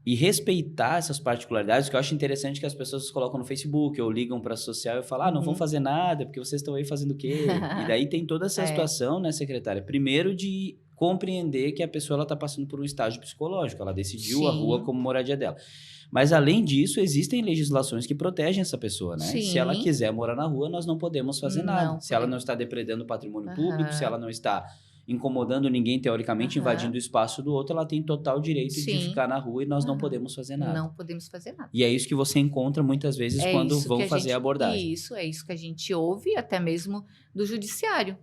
E respeitar essas particularidades, que eu acho interessante que as pessoas colocam no Facebook ou ligam para a social e falam, não vão fazer nada, porque vocês estão aí fazendo o quê? E daí tem toda essa situação, né, secretária? Primeiro de compreender que a pessoa está passando por um estágio psicológico, ela decidiu a rua Sim. como moradia dela. Mas, além disso, existem legislações que protegem essa pessoa, né? Se ela Sim. quiser morar na rua, nós não podemos fazer nada. Não Se ela podemos. não está depredando o patrimônio público, se Aham. ela não está incomodando ninguém, teoricamente, Aham. invadindo o espaço do outro, ela tem total direito de Sim. ficar na rua e nós não Aham. podemos fazer nada. Não podemos fazer nada. E é isso que você encontra muitas vezes É quando isso que vão a fazer gente, a abordagem. é isso que a gente ouve até mesmo do judiciário.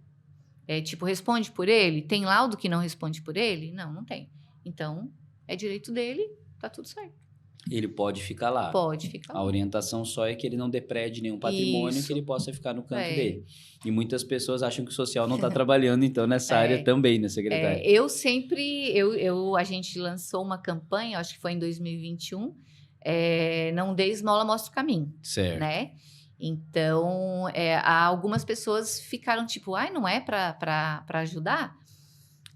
É tipo, responde por ele? Tem laudo que não responde por ele? Não, não tem. Então, é direito dele, tá tudo certo. Ele pode ficar lá. Pode ficar A lá. orientação só é que ele não deprede nenhum patrimônio, Isso. que ele possa ficar no canto É. dele. E muitas pessoas acham que o social não está trabalhando, então, nessa área também, né, secretária? Eu sempre, a gente lançou uma campanha, acho que foi em 2021, não dê esmola, mostra o caminho, Certo. né? Então, algumas pessoas ficaram tipo, não é para ajudar?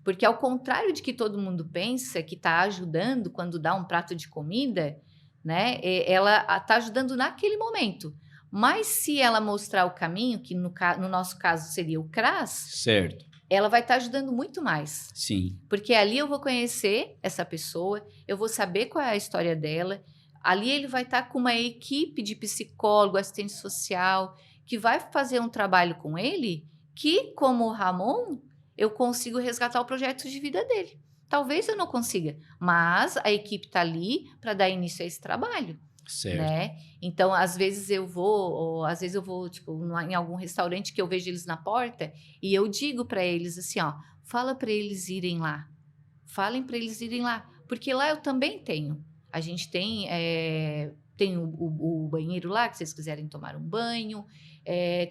Porque ao contrário de que todo mundo pensa que está ajudando quando dá um prato de comida, né? Ela está ajudando naquele momento. Mas se ela mostrar o caminho, que no nosso caso seria o CRAS, Certo. ela vai estar ajudando muito mais. Sim. Porque ali eu vou conhecer essa pessoa, eu vou saber qual é a história dela. Ali ele vai estar com uma equipe de psicólogo, assistente social, que vai fazer um trabalho com ele, que, como o Ramon, eu consigo resgatar o projeto de vida dele. Talvez eu não consiga, mas a equipe está ali para dar início a esse trabalho. Certo. Né? Então, às vezes eu vou tipo, em algum restaurante que eu vejo eles na porta e eu digo para eles assim, fala para eles irem lá. Falem para eles irem lá, porque lá eu também tenho. A gente tem o banheiro lá, que vocês quiserem tomar um banho,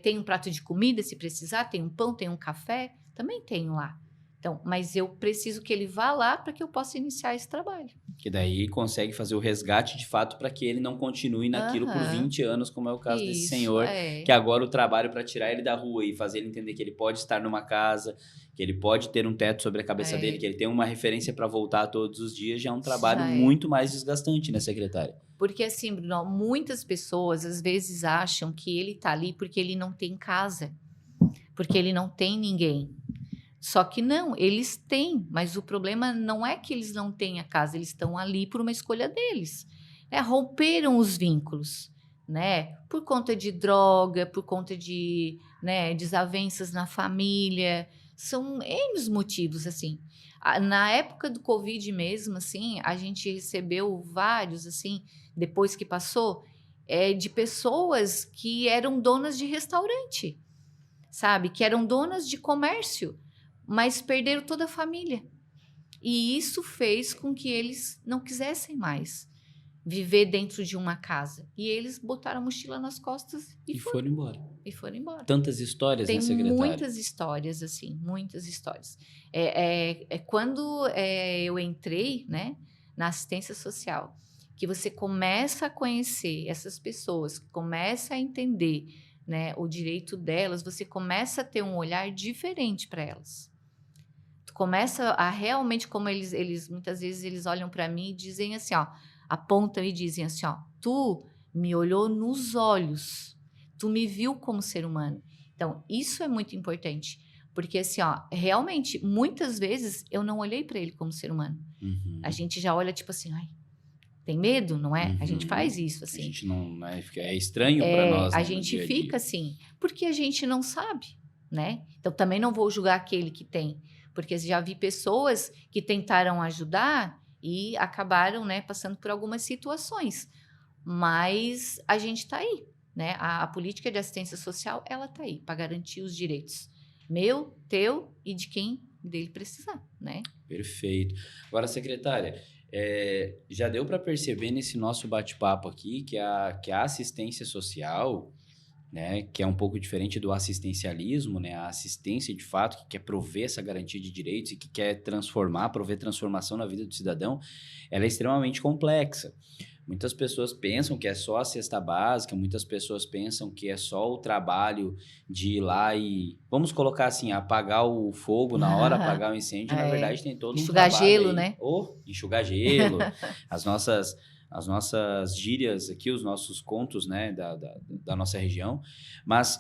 tem um prato de comida, se precisar, tem um pão, tem um café, também tenho lá. Então, mas eu preciso que ele vá lá para que eu possa iniciar esse trabalho. Que daí consegue fazer o resgate de fato para que ele não continue naquilo por 20 anos, como é o caso desse senhor, que agora o trabalho para tirar ele da rua e fazer ele entender que ele pode estar numa casa, que ele pode ter um teto sobre a cabeça dele, que ele tem uma referência para voltar todos os dias, já é um trabalho muito mais desgastante, né, secretária? Porque assim, Bruno, muitas pessoas às vezes acham que ele está ali porque ele não tem casa, porque ele não tem ninguém. Só que não, eles têm, mas o problema não é que eles não têm a casa, eles estão ali por uma escolha deles. Né? Romperam os vínculos, né? Por conta de droga, por conta de desavenças na família, são N motivos, assim. Na época do Covid mesmo, assim, a gente recebeu vários, assim, depois que passou, de pessoas que eram donas de restaurante, sabe? Que eram donas de comércio, mas perderam toda a família. E isso fez com que eles não quisessem mais viver dentro de uma casa. E eles botaram a mochila nas costas e foram embora. E foram embora. Tantas histórias, né, secretária? Tem muitas histórias, assim, muitas histórias. Quando eu entrei, né, na assistência social, que você começa a conhecer essas pessoas, começa a entender, né, o direito delas, você começa a ter um olhar diferente para elas. Começa a realmente, como eles muitas vezes eles olham para mim e dizem assim, apontam e dizem assim, tu me olhou nos olhos, tu me viu como ser humano. Então, isso é muito importante, porque assim, realmente, muitas vezes eu não olhei para ele como ser humano. Uhum. A gente já olha tipo assim, tem medo, não é? Uhum. A gente faz isso, assim. A gente não, é estranho para nós, né, a gente fica assim, porque a gente não sabe, né? Então, também não vou julgar aquele que tem, porque já vi pessoas que tentaram ajudar e acabaram, né, passando por algumas situações. Mas a gente está aí, né? A política de assistência social, ela está aí para garantir os direitos. Meu, teu e de quem dele precisar, né? Perfeito. Agora, secretária, já deu para perceber nesse nosso bate-papo aqui que a assistência social, né, que é um pouco diferente do assistencialismo, né, a assistência de fato, que quer prover essa garantia de direitos e que quer transformar, prover transformação na vida do cidadão, ela é extremamente complexa. Muitas pessoas pensam que é só a cesta básica, muitas pessoas pensam que é só o trabalho de ir lá e, vamos colocar assim, apagar o fogo na hora, apagar o incêndio, na É, verdade tem todo um enxugar trabalho gelo, aí, né? ou enxugar gelo, as nossas, as nossas gírias aqui, os nossos contos, né, da nossa região, mas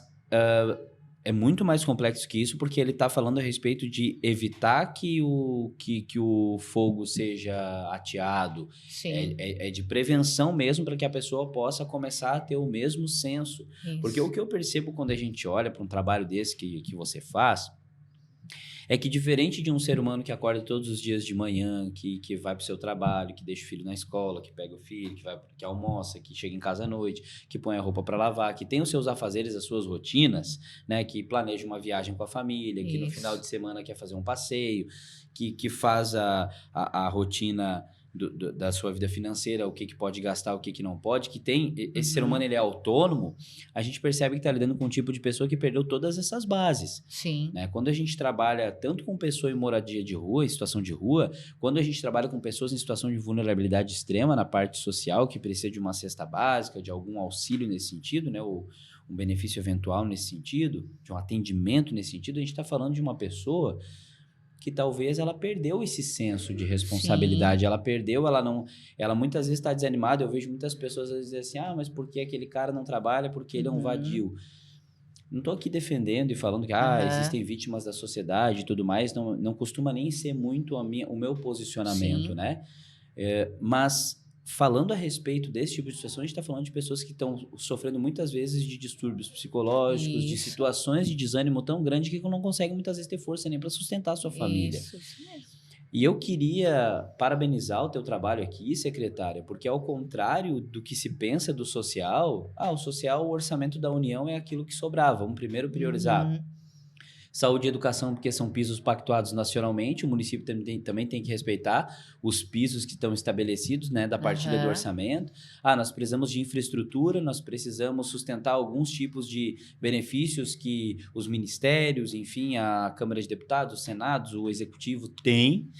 é muito mais complexo que isso, porque ele está falando a respeito de evitar que o fogo seja ateado, Sim, é de prevenção mesmo, para que a pessoa possa começar a ter o mesmo senso. Porque o isso. que eu percebo quando a gente olha para um trabalho desse que você faz, é que diferente de um ser humano que acorda todos os dias de manhã, que vai para o seu trabalho, que deixa o filho na escola, que pega o filho, que almoça, que chega em casa à noite, que põe a roupa para lavar, que tem os seus afazeres, as suas rotinas, né, que planeja uma viagem com a família, que no final Isso. de semana quer fazer um passeio, que faz a rotina da sua vida financeira, o que pode gastar, o que não pode, que tem esse ser humano, Uhum. ele é autônomo, a gente percebe que está lidando com um tipo de pessoa que perdeu todas essas bases, Sim, né? Quando a gente trabalha tanto com pessoa em moradia de rua, em situação de rua, quando a gente trabalha com pessoas em situação de vulnerabilidade extrema na parte social, que precisa de uma cesta básica, de algum auxílio nesse sentido, né? Ou um benefício eventual nesse sentido, de um atendimento nesse sentido, a gente está falando de uma pessoa que talvez ela perdeu esse senso de sim. responsabilidade, ela perdeu, ela não, ela muitas vezes está desanimada. Eu vejo muitas pessoas às vezes dizer assim, mas por que aquele cara não trabalha? Porque ele é um Uhum. vadio. Não estou aqui defendendo e falando que Aham. existem vítimas da sociedade e tudo mais, não costuma nem ser muito o meu posicionamento, Sim. né? Mas falando a respeito desse tipo de situação, a gente está falando de pessoas que estão sofrendo muitas vezes de distúrbios psicológicos, de Isso. situações de desânimo tão grande que não conseguem muitas vezes ter força nem para sustentar a sua família. Isso mesmo. E eu queria parabenizar o teu trabalho aqui, secretária, porque ao contrário do que se pensa do social, o social, o orçamento da União é aquilo que sobrava, vamos primeiro priorizar Uhum. saúde e educação, porque são pisos pactuados nacionalmente, o município também tem que respeitar os pisos que estão estabelecidos, né, da partilha do Aham. orçamento. Nós precisamos de infraestrutura, nós precisamos sustentar alguns tipos de benefícios que os ministérios, enfim, a Câmara de Deputados, o Senado, o Executivo tem.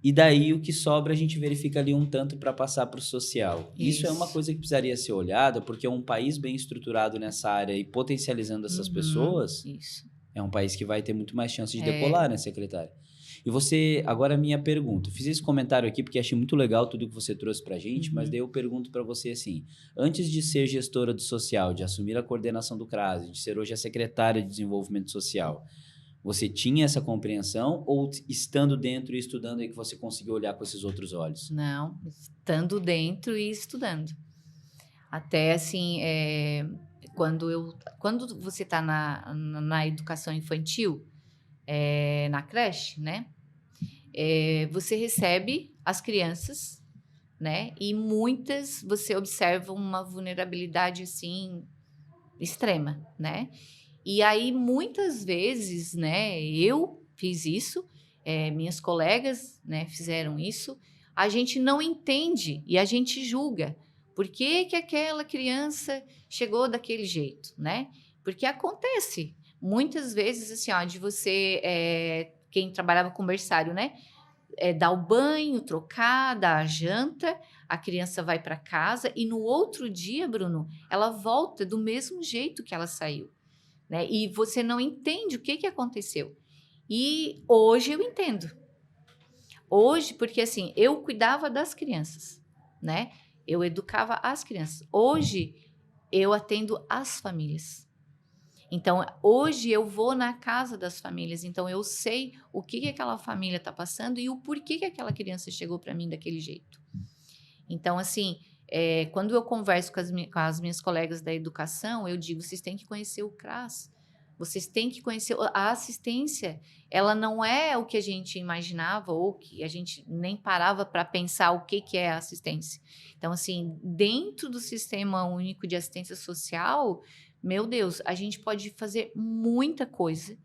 E daí o que sobra a gente verifica ali um tanto para passar para o social. Isso é uma Isso. coisa que precisaria ser olhada, porque um país bem estruturado nessa área e potencializando essas Uhum. pessoas Isso. é um país que vai ter muito mais chance de É. decolar, né, secretária? E você, agora a minha pergunta. Fiz esse comentário aqui porque achei muito legal tudo que você trouxe pra gente, mas Uhum. daí eu pergunto para você assim: antes de ser gestora do social, de assumir a coordenação do CRAS, de ser hoje a secretária de Desenvolvimento Social, você tinha essa compreensão ou estando dentro e estudando aí que você conseguiu olhar com esses outros olhos? Não, estando dentro e estudando. Até assim, quando você está na educação infantil, na creche, né? Você recebe as crianças, né? E muitas você observa uma vulnerabilidade assim extrema, né? E aí muitas vezes, né? Eu fiz isso, minhas colegas, né? Fizeram isso. A gente não entende e a gente julga. Por que que aquela criança chegou daquele jeito, né? Porque acontece muitas vezes assim, ó, de você, quem trabalhava com berçário, né? Dar o banho, trocar, dar a janta, a criança vai para casa e no outro dia, Bruno, ela volta do mesmo jeito que ela saiu, né? E você não entende o que que aconteceu. E hoje eu entendo. Hoje, porque assim, eu cuidava das crianças, né? Eu educava as crianças. Hoje eu atendo as famílias. Então, hoje eu vou na casa das famílias, então eu sei o que que aquela família está passando e o porquê que aquela criança chegou para mim daquele jeito. Então, assim, quando eu converso com as minhas colegas da educação, eu digo: vocês têm que conhecer o CRAS, vocês têm que conhecer a assistência. Ela não é o que a gente imaginava ou que a gente nem parava para pensar o que que é a assistência. Então, assim, dentro do Sistema Único de Assistência Social, meu Deus, a gente pode fazer muita coisa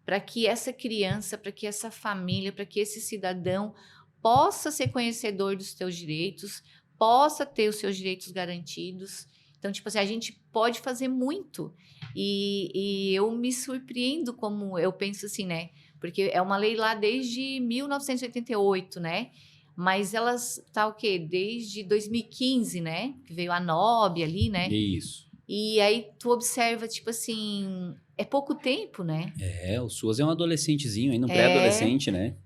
para que essa criança, para que essa família, para que esse cidadão possa ser conhecedor dos seus direitos, possa ter os seus direitos garantidos. Então, tipo assim, a gente pode fazer muito. E eu me surpreendo como eu penso assim, né? Porque é uma lei lá desde 1988, né? Mas elas tá o quê? Desde 2015, né? Que veio a NOB ali, né? Isso. E aí tu observa, tipo assim, é pouco tempo, né? O SUAS é um adolescentezinho, ainda um É, pré-adolescente, né?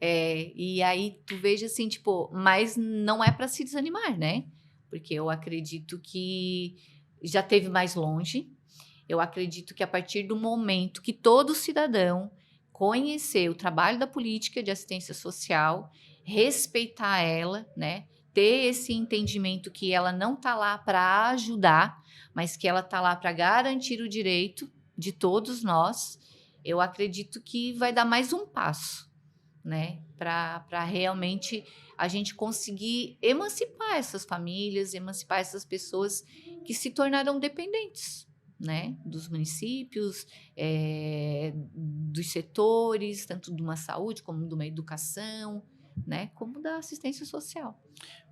e aí tu veja assim, tipo, mas não é para se desanimar, né? Porque eu acredito que já teve mais longe. Eu acredito que a partir do momento que todo cidadão conhecer o trabalho da política de assistência social, respeitar ela, né? Ter esse entendimento que ela não está lá para ajudar, mas que ela está lá para garantir o direito de todos nós, eu acredito que vai dar mais um passo, né? Para realmente a gente conseguir emancipar essas famílias, emancipar essas pessoas que se tornaram dependentes, né? Dos municípios, dos setores, tanto de uma saúde como de uma educação, né? Como da assistência social.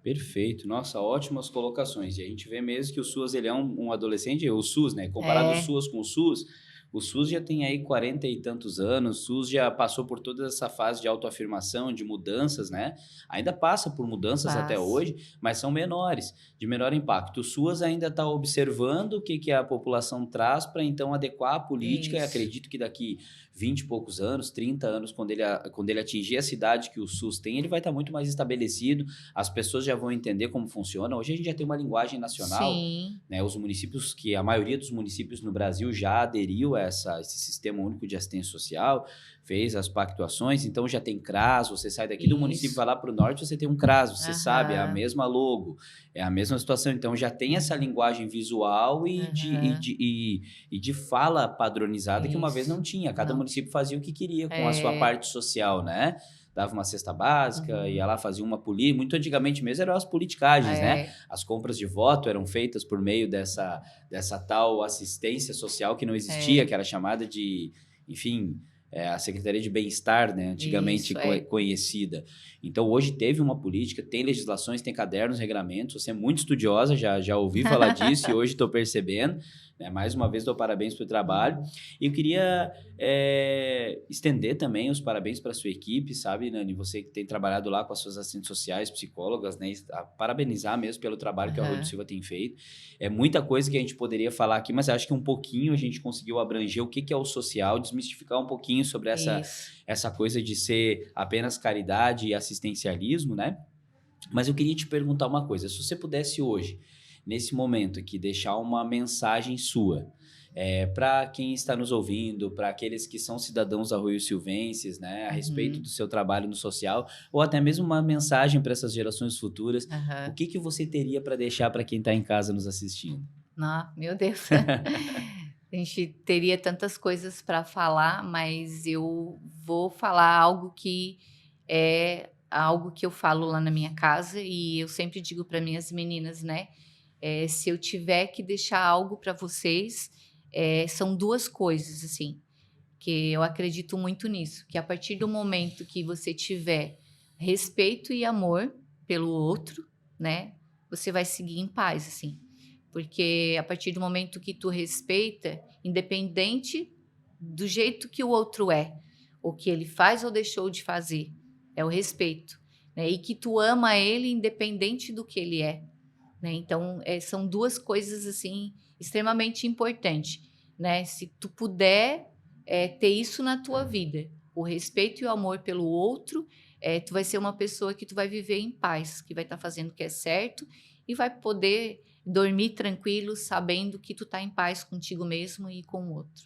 Perfeito. Nossa, ótimas colocações. E a gente vê mesmo que o SUAS ele é um adolescente, o SUS, né? Comparado o É, SUAS com o SUS já tem aí 40 e tantos anos, o SUS já passou por toda essa fase de autoafirmação, de mudanças, né? Ainda passa por mudanças até paz. hoje, mas são menores, de menor impacto. O SUAS ainda está observando o que a população traz para então adequar a política, e Isso. acredito que daqui 20 e poucos anos, 30 anos, quando ele atingir a cidade que o SUS tem, ele vai estar muito mais estabelecido, as pessoas já vão entender como funciona. Hoje a gente já tem uma linguagem nacional, Sim, né? Os municípios, que a maioria dos municípios no Brasil já aderiu a esse Sistema Único de Assistência Social, fez as pactuações, então já tem CRAS, você sai daqui do município, isso. vai lá para o norte, você tem um CRAS, você sabe, é a Aham, mesma logo, é a mesma situação, então já tem essa linguagem visual aham, e de fala padronizada que uma vez isso. não tinha, cada Não, município fazia o que queria com a sua é, parte social, né? Dava uma cesta básica, ia uhum, lá, fazia uma política. Muito antigamente mesmo eram as politicagens, né? é, As compras de voto eram feitas por meio dessa tal assistência social que não existia, é, que era chamada de, enfim, a Secretaria de Bem-Estar, né? Antigamente isso, é. conhecida. Então, hoje teve uma política, tem legislações, tem cadernos, regramentos. Você é muito estudiosa, já ouvi falar disso e hoje estou percebendo. Né? Mais uma vez, dou parabéns pelo trabalho. Uhum. E eu queria estender também os parabéns para a sua equipe, sabe, Nani? Você que tem trabalhado lá com as suas assistentes sociais, psicólogas, né? Parabenizar mesmo pelo trabalho que a Rui do Aham. Silva tem feito. É muita coisa que a gente poderia falar aqui, mas acho que um pouquinho a gente conseguiu abranger o que é o social, desmistificar um pouquinho sobre Isso. essa coisa de ser apenas caridade e assistencialismo, né? Mas eu queria te perguntar uma coisa: se você pudesse hoje, nesse momento aqui, deixar uma mensagem sua, para quem está nos ouvindo, para aqueles que são cidadãos arroio-silvenses, né, a respeito Uhum. do seu trabalho no social, ou até mesmo uma mensagem para essas gerações futuras, o Aham. que você teria para deixar para quem está em casa nos assistindo? Ah, meu Deus. A gente teria tantas coisas para falar, mas eu vou falar algo que é algo que eu falo lá na minha casa e eu sempre digo para minhas meninas, né? Se eu tiver que deixar algo para vocês, são duas coisas, assim, que eu acredito muito nisso, que a partir do momento que você tiver respeito e amor pelo outro, né, você vai seguir em paz, assim. Porque a partir do momento que tu respeita, independente do jeito que o outro é, o que ele faz ou deixou de fazer, é o respeito, né? E que tu ama ele independente do que ele é, né? Então, são duas coisas assim extremamente importantes, né? Se tu puder ter isso na tua vida, o respeito e o amor pelo outro, tu vai ser uma pessoa que tu vai viver em paz, que vai estar fazendo o que é certo e vai poder dormir tranquilo, sabendo que tu tá em paz contigo mesmo e com o outro.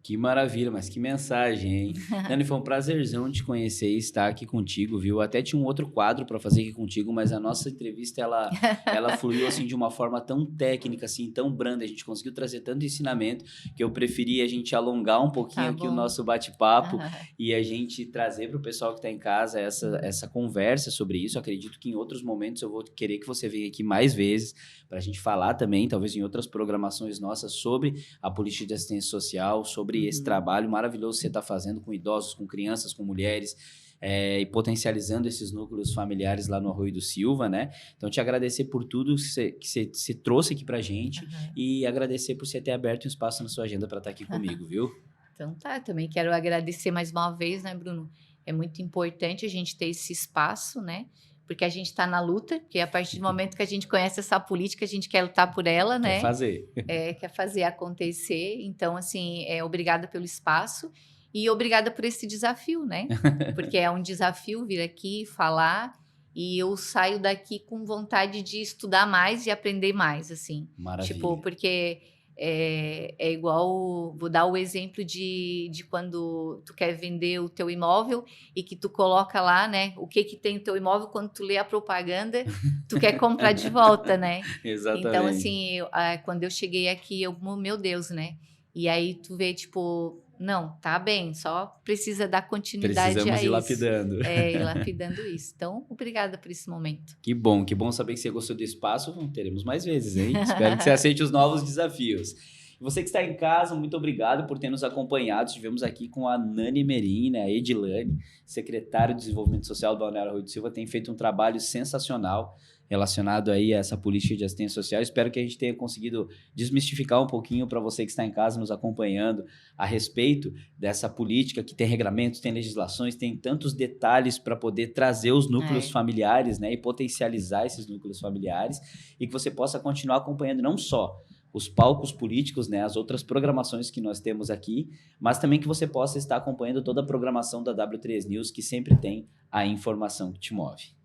Que maravilha, mas que mensagem, hein? Nani, foi um prazerzão te conhecer e estar aqui contigo, viu? Até tinha um outro quadro para fazer aqui contigo, mas a nossa entrevista ela fluiu assim de uma forma tão técnica, assim, tão branda, a gente conseguiu trazer tanto ensinamento que eu preferi a gente alongar um pouquinho Tá aqui o bom. nosso bate-papo e a gente trazer para o pessoal que está em casa Uhum. essa conversa sobre isso. Acredito que em outros momentos eu vou querer que você venha aqui mais vezes para a gente falar também, talvez em outras programações nossas, sobre a política de assistência social, sobre esse Uhum. trabalho maravilhoso que você está fazendo com idosos, com crianças, com mulheres. e potencializando esses núcleos familiares lá no Arroio do Silva, né? Então, te agradecer por tudo que você trouxe aqui pra gente e agradecer por você ter aberto um espaço na sua agenda para estar aqui comigo, viu? Então tá, também quero agradecer mais uma vez, né, Bruno? É muito importante a gente ter esse espaço, né? Porque a gente está na luta, porque a partir do momento que a gente conhece essa política, a gente quer lutar por ela, né? Quer fazer. Quer fazer acontecer. Então, assim, obrigada pelo espaço e obrigada por esse desafio, né? Porque é um desafio vir aqui falar e eu saio daqui com vontade de estudar mais e aprender mais, assim. Maravilha. Tipo, porque é igual, vou dar o exemplo de quando tu quer vender o teu imóvel e que tu coloca lá, né, o que tem no teu imóvel, quando tu lê a propaganda, tu quer comprar de volta, né? Exatamente. Então, assim, quando eu cheguei aqui, meu Deus, né? E aí tu vê, tipo, não, tá bem, só precisa dar continuidade a isso. Precisamos ir lapidando. Ir lapidando isso. Então, obrigada por esse momento. Que bom saber que você gostou do espaço. Teremos mais vezes, hein? Espero que você aceite os novos desafios. E você que está em casa, muito obrigado por ter nos acompanhado. Estivemos aqui com a Nani Merim, né, a Edilane, secretária de Desenvolvimento Social do Balneário Arroio do Silva, tem feito um trabalho sensacional relacionado aí a essa política de assistência social. Espero que a gente tenha conseguido desmistificar um pouquinho para você que está em casa nos acompanhando a respeito dessa política que tem regramentos, tem legislações, tem tantos detalhes para poder trazer os núcleos familiares, né, e potencializar esses núcleos familiares e que você possa continuar acompanhando não só os palcos políticos, né, as outras programações que nós temos aqui, mas também que você possa estar acompanhando toda a programação da W3 News, que sempre tem a informação que te move.